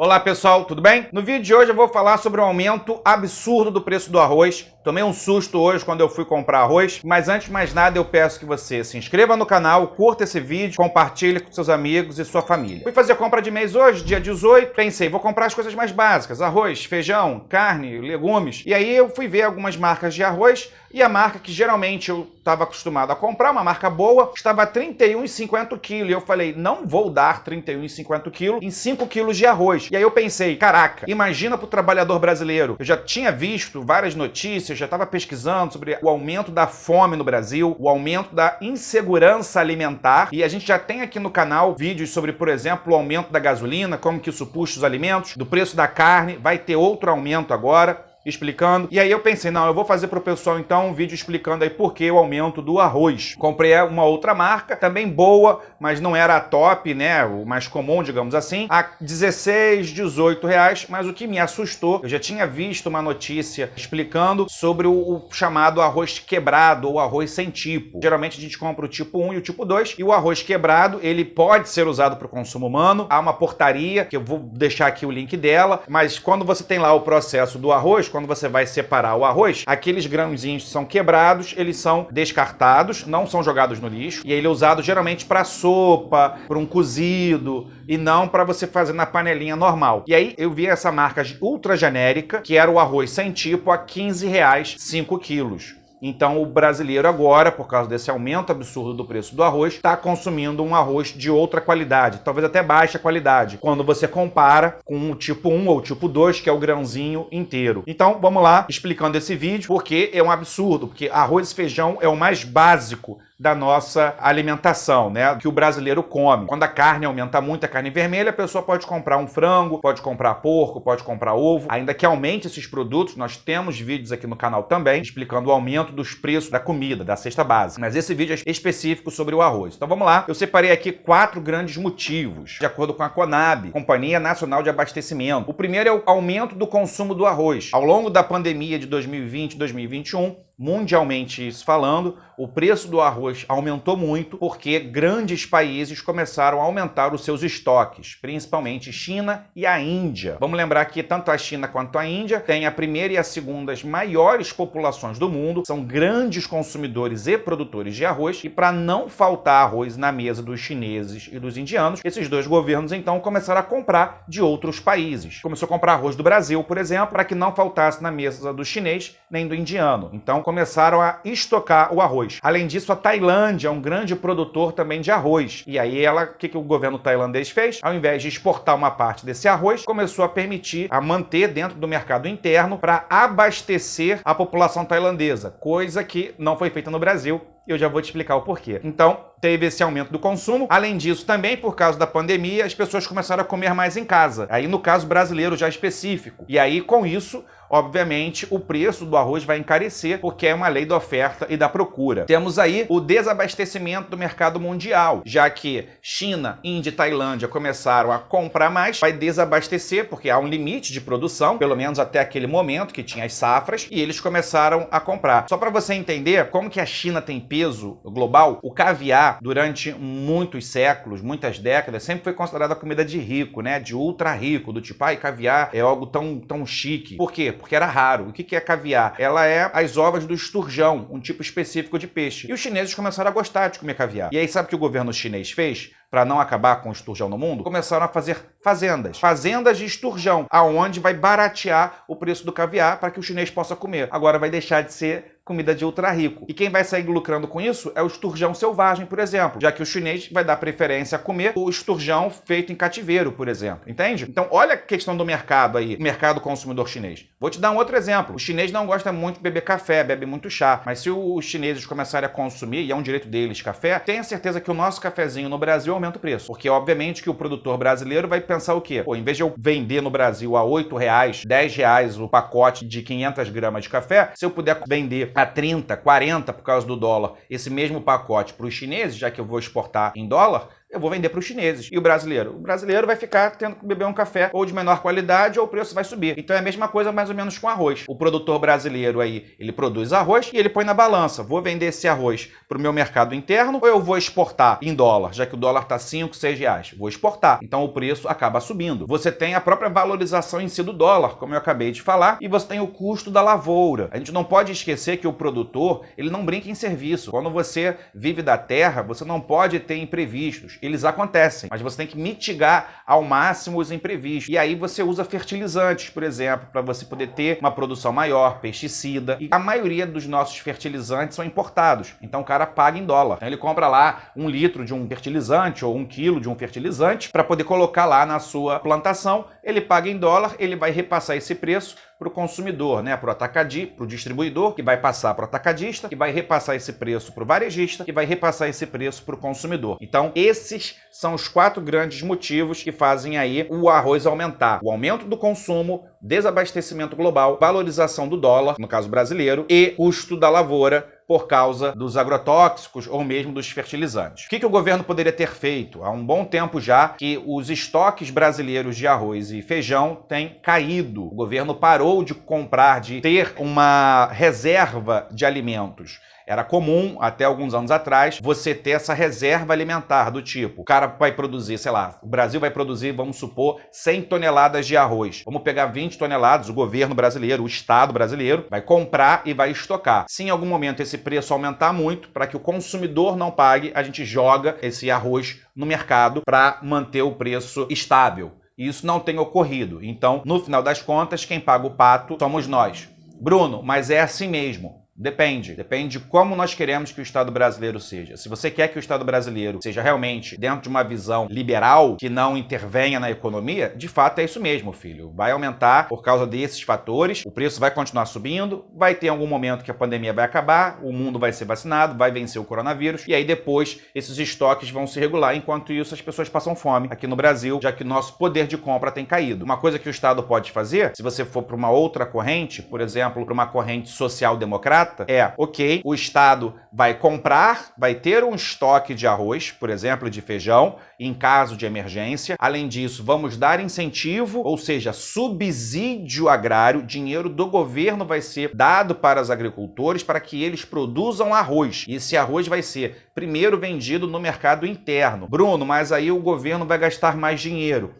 Olá pessoal, tudo bem? No vídeo de hoje eu vou falar sobre o aumento absurdo do preço do arroz. Tomei um susto hoje quando eu fui comprar arroz, mas antes de mais nada eu peço que você se inscreva no canal, curta esse vídeo, compartilhe com seus amigos e sua família. Fui fazer compra de mês hoje, dia 18, pensei, vou comprar as coisas mais básicas, arroz, feijão, carne, legumes. E aí eu fui ver algumas marcas de arroz e a marca que geralmente eu estava acostumado a comprar, uma marca boa, estava a R$ 31,50 o quilo. E eu falei, não vou dar R$ 31,50 o quilo em 5 quilos de arroz. E aí eu pensei, caraca, imagina para o trabalhador brasileiro. Eu já tinha visto várias notícias, já estava pesquisando sobre o aumento da fome no Brasil, o aumento da insegurança alimentar. E a gente já tem aqui no canal vídeos sobre, por exemplo, o aumento da gasolina, como que isso puxa os alimentos, do preço da carne. Vai ter outro aumento agora, explicando. E aí eu pensei, não, eu vou fazer pro pessoal então um vídeo explicando aí por que o aumento do arroz. Comprei uma outra marca, também boa, mas não era a top, né, o mais comum, digamos assim, a R$16, R$18, mas o que me assustou, eu já tinha visto uma notícia explicando sobre o chamado arroz quebrado ou arroz sem tipo. Geralmente a gente compra o tipo 1 e o tipo 2, e o arroz quebrado, ele pode ser usado para o consumo humano. Há uma portaria, que eu vou deixar aqui o link dela, mas quando você tem lá o processo do arroz, quando você vai separar o arroz, aqueles grãozinhos que são quebrados, eles são descartados, não são jogados no lixo, e ele é usado geralmente para sopa, para um cozido, e não para você fazer na panelinha normal. E aí eu vi essa marca ultra genérica, que era o arroz sem tipo, a R$ 15,00, 5 quilos. Então o brasileiro agora, por causa desse aumento absurdo do preço do arroz, está consumindo um arroz de outra qualidade, talvez até baixa qualidade, quando você compara com o tipo 1 ou o tipo 2, que é o grãozinho inteiro. Então vamos lá, explicando esse vídeo, porque é um absurdo, porque arroz e feijão é o mais básico da nossa alimentação, né? Que o brasileiro come. Quando a carne aumenta muito, a carne vermelha, a pessoa pode comprar um frango, pode comprar porco, pode comprar ovo. Ainda que aumente esses produtos, nós temos vídeos aqui no canal também explicando o aumento dos preços da comida, da cesta básica. Mas esse vídeo é específico sobre o arroz. Então vamos lá. Eu separei aqui 4 grandes motivos, de acordo com a Conab, Companhia Nacional de Abastecimento. O primeiro é o aumento do consumo do arroz. Ao longo da pandemia de 2020 e 2021, mundialmente isso falando, o preço do arroz aumentou muito porque grandes países começaram a aumentar os seus estoques, principalmente China e a Índia. Vamos lembrar que tanto a China quanto a Índia têm a primeira e a segunda as maiores populações do mundo, são grandes consumidores e produtores de arroz, e para não faltar arroz na mesa dos chineses e dos indianos, esses dois governos então começaram a comprar de outros países. Começou a comprar arroz do Brasil, por exemplo, para que não faltasse na mesa do chinês nem do indiano. Então começaram a estocar o arroz. Além disso, a Tailândia é um grande produtor também de arroz. E aí o que o governo tailandês fez? Ao invés de exportar uma parte desse arroz, começou a permitir, a manter dentro do mercado interno para abastecer a população tailandesa, coisa que não foi feita no Brasil. Eu já vou te explicar o porquê. Então, teve esse aumento do consumo. Além disso, também por causa da pandemia, as pessoas começaram a comer mais em casa. Aí, no caso brasileiro já específico. E aí, com isso, obviamente, o preço do arroz vai encarecer, porque é uma lei da oferta e da procura. Temos aí o desabastecimento do mercado mundial, já que China, Índia e Tailândia começaram a comprar mais, vai desabastecer, porque há um limite de produção, pelo menos até aquele momento que tinha as safras, e eles começaram a comprar. Só para você entender como que a China tem peso global, o caviar, durante muitos séculos, muitas décadas, sempre foi considerada comida de rico, né? De ultra rico, do tipo, caviar é algo tão chique. Por quê? Porque era raro. O que é caviar? Ela é as ovas do esturjão, um tipo específico de peixe. E os chineses começaram a gostar de comer caviar. E aí sabe o que o governo chinês fez? Para não acabar com o esturjão no mundo, começaram a fazer fazendas de esturjão, aonde vai baratear o preço do caviar para que o chinês possa comer. Agora vai deixar de ser comida de ultra rico. E quem vai sair lucrando com isso é o esturjão selvagem, por exemplo, já que o chinês vai dar preferência a comer o esturjão feito em cativeiro, por exemplo. Entende? Então, olha a questão do mercado aí, mercado consumidor chinês. Vou te dar um outro exemplo. O chinês não gosta muito de beber café, bebe muito chá, mas se os chineses começarem a consumir, e é um direito deles, café, tenha certeza que o nosso cafezinho no Brasil aumenta o preço. Porque, obviamente, que o produtor brasileiro vai pensar o quê? Pô, em vez de eu vender no Brasil a R$8, R$10 o pacote de 500 gramas de café, se eu puder vender a 30, 40 por causa do dólar, esse mesmo pacote para os chineses, já que eu vou exportar em dólar, eu vou vender para os chineses. E o brasileiro? O brasileiro vai ficar tendo que beber um café ou de menor qualidade ou o preço vai subir. Então é a mesma coisa mais ou menos com arroz. O produtor brasileiro aí, ele produz arroz e ele põe na balança. Vou vender esse arroz para o meu mercado interno ou eu vou exportar em dólar, já que o dólar está 5, 6 reais? Vou exportar. Então o preço acaba subindo. Você tem a própria valorização em si do dólar, como eu acabei de falar, e você tem o custo da lavoura. A gente não pode esquecer que o produtor, ele não brinca em serviço. Quando você vive da terra, você não pode ter imprevistos. Eles acontecem, mas você tem que mitigar ao máximo os imprevistos. E aí você usa fertilizantes, por exemplo, para você poder ter uma produção maior, pesticida. E a maioria dos nossos fertilizantes são importados. Então o cara paga em dólar. Então ele compra lá 1 litro de um fertilizante ou 1 quilo de um fertilizante para poder colocar lá na sua plantação. Ele paga em dólar, ele vai repassar esse preço para o consumidor, né? Para o atacadista, para o distribuidor, que vai passar para o atacadista, que vai repassar esse preço para o varejista, que vai repassar esse preço para o consumidor. Então, esses são os 4 grandes motivos que fazem aí o arroz aumentar. O aumento do consumo, desabastecimento global, valorização do dólar, no caso brasileiro, e custo da lavoura por causa dos agrotóxicos ou mesmo dos fertilizantes. O que o governo poderia ter feito? Há um bom tempo já que os estoques brasileiros de arroz e feijão têm caído. O governo parou de comprar, de ter uma reserva de alimentos. Era comum, até alguns anos atrás, você ter essa reserva alimentar do tipo, o cara vai produzir, sei lá, o Brasil vai produzir, vamos supor, 100 toneladas de arroz. Vamos pegar 20 toneladas, o governo brasileiro, o Estado brasileiro, vai comprar e vai estocar. Se em algum momento esse preço aumentar muito, para que o consumidor não pague, a gente joga esse arroz no mercado para manter o preço estável. E isso não tem ocorrido. Então, no final das contas, quem paga o pato somos nós. Bruno, mas é assim mesmo. Depende de como nós queremos que o Estado brasileiro seja. Se você quer que o Estado brasileiro seja realmente dentro de uma visão liberal, que não intervenha na economia, de fato é isso mesmo, filho. Vai aumentar por causa desses fatores, o preço vai continuar subindo, vai ter algum momento que a pandemia vai acabar, o mundo vai ser vacinado, vai vencer o coronavírus, e aí depois esses estoques vão se regular, enquanto isso as pessoas passam fome aqui no Brasil, já que o nosso poder de compra tem caído. Uma coisa que o Estado pode fazer, se você for para uma outra corrente, por exemplo, para uma corrente social-democrata, ok, o Estado vai comprar, vai ter um estoque de arroz, por exemplo, de feijão, em caso de emergência. Além disso, vamos dar incentivo, ou seja, subsídio agrário, dinheiro do governo vai ser dado para os agricultores para que eles produzam arroz. E esse arroz vai ser primeiro vendido no mercado interno. Bruno, mas aí o governo vai gastar mais dinheiro.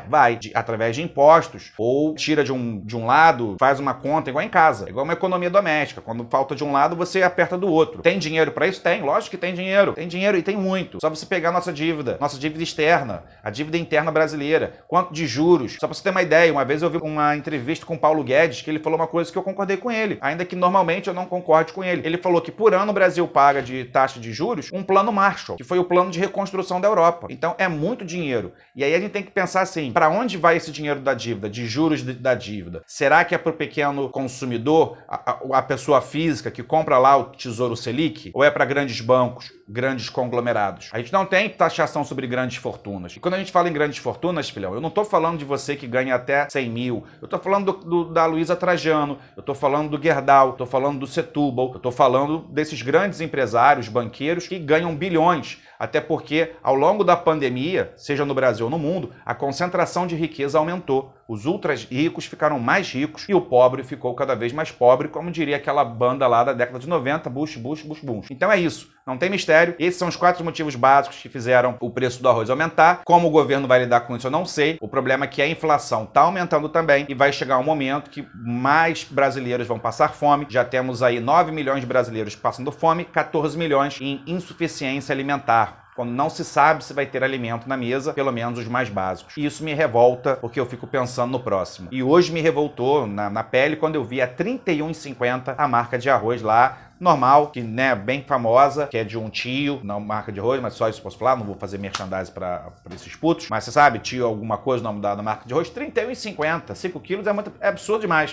Vai, através de impostos, ou tira de um lado, faz uma conta, igual em casa, igual uma economia doméstica. Quando falta de um lado, você aperta do outro. Tem dinheiro para isso? Tem, lógico que tem dinheiro. Tem dinheiro e tem muito. Só você pegar nossa dívida externa, a dívida interna brasileira, quanto de juros. Só para você ter uma ideia, uma vez eu vi uma entrevista com o Paulo Guedes, que ele falou uma coisa que eu concordei com ele, ainda que normalmente eu não concorde com ele. Ele falou que por ano o Brasil paga de taxa de juros um plano Marshall, que foi o plano de reconstrução da Europa. Então é muito dinheiro. E aí a gente tem que pensar assim, para onde vai esse dinheiro da dívida, de juros da dívida? Será que é para o pequeno consumidor, a pessoa física que compra lá o Tesouro Selic? Ou é para grandes bancos, grandes conglomerados? A gente não tem taxação sobre grandes fortunas. E quando a gente fala em grandes fortunas, filhão, eu não estou falando de você que ganha até 100 mil. Eu estou falando da Luísa Trajano, eu estou falando do Gerdau, estou falando do Setúbal, eu estou falando desses grandes empresários, banqueiros que ganham bilhões. Até porque, ao longo da pandemia, seja no Brasil ou no mundo, a concentração de riqueza aumentou. Os ultras ricos ficaram mais ricos e o pobre ficou cada vez mais pobre, como diria aquela banda lá da década de 90, Bush, Bush, Bush, Bush. Então é isso, não tem mistério. Esses são os 4 motivos básicos que fizeram o preço do arroz aumentar. Como o governo vai lidar com isso, eu não sei. O problema é que a inflação está aumentando também e vai chegar um momento que mais brasileiros vão passar fome. Já temos aí 9 milhões de brasileiros passando fome, 14 milhões em insuficiência alimentar. Quando não se sabe se vai ter alimento na mesa, pelo menos os mais básicos. E isso me revolta, porque eu fico pensando no próximo. E hoje me revoltou na pele quando eu vi a R$ 31,50 a marca de arroz lá, normal, que né, bem famosa, que é de um tio, não marca de arroz, mas só isso posso falar, não vou fazer merchandising para esses putos, mas você sabe, tio alguma coisa, o nome da marca de arroz, R$ 31,50, 5 quilos é absurdo demais,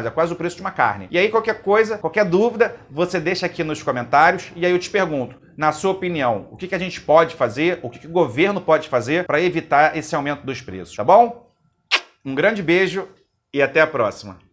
é quase o preço de uma carne. E aí qualquer coisa, qualquer dúvida, você deixa aqui nos comentários, e aí eu te pergunto, na sua opinião, o que a gente pode fazer, o que o governo pode fazer para evitar esse aumento dos preços, tá bom? Um grande beijo e até a próxima.